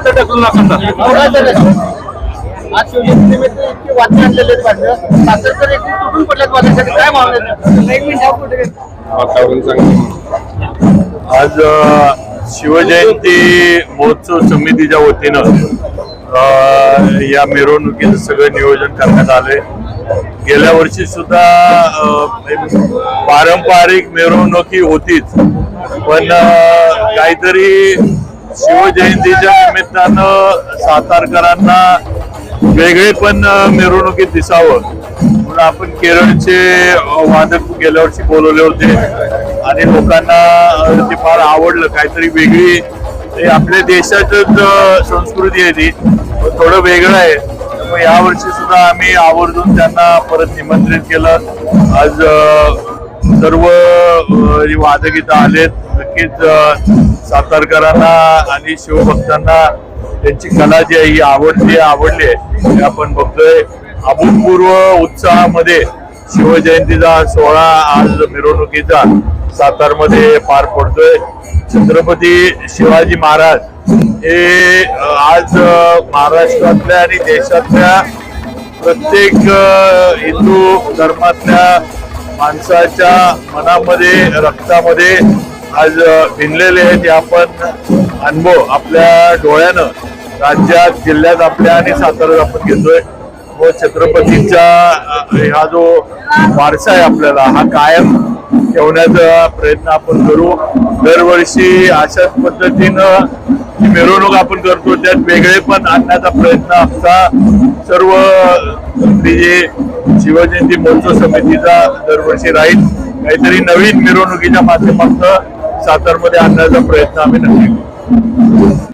मात्र ढकलू नका. आज शिवजयंतीनिमित्त इतकी वाचन आणलेले आहेत साखरकर एकूण तुटून पडल्यात वाचण्यासाठी काय मागण्यात वातावरण चांगलं. आज शिवजयंती महोत्सव समितीच्या वतीनं या मिरवणुकीचं सगळं नियोजन करण्यात आले. गेल्या वर्षी सुद्धा पारंपरिक मिरवणुकी होतीच, पण काहीतरी शिवजयंतीच्या निमित्तानं सातारकरांना वेगळे पण मिरवणुकीत दिसावं म्हणून आपण केरळचे वादक गेल्या वर्षी बोलवले होते आणि लोकांना ते फार आवडलं. काहीतरी वेगळी आपल्या देशाचंच संस्कृती आहे ती, थोडं वेगळं आहे. त्यामुळे यावर्षी सुद्धा आम्ही आवर्जून त्यांना परत निमंत्रित केलं. आज सर्व वादक इथं आलेत. नक्कीच सातारकरांना आणि शिवभक्तांना त्यांची कला जी आहे ही आवडली आहे. आपण बघतोय अभूतपूर्व उत्साहामध्ये शिवजयंतीचा सोहळा आज मिरवणुकीचा सातारमध्ये पार पडतोय. छत्रपती शिवाजी महाराज हे आज महाराष्ट्रातल्या आणि देशातल्या प्रत्येक हिंदू धर्मातल्या माणसाच्या मनामध्ये रक्तामध्ये आज भिनलेले आहेत. हे आपण अनुभव आपल्या डोळ्यानं राज्यात जिल्ह्यात आपल्या आणि साताऱ्यात आपण घेतोय. व छत्रपतींचा हा जो वारसा आहे आपल्याला हा कायम ठेवण्याचा प्रयत्न आपण करू. दरवर्षी अशाच पद्धतीनं मिरवणूक आपण करतो, त्यात वेगळे पण आणण्याचा प्रयत्न आमचा सर्व जे शिवजयंती महोत्सव समितीचा दरवर्षी राहील. काहीतरी नवीन मिरवणुकीच्या माध्यमातून सातारमध्ये आणण्याचा प्रयत्न आम्ही नक्की करू.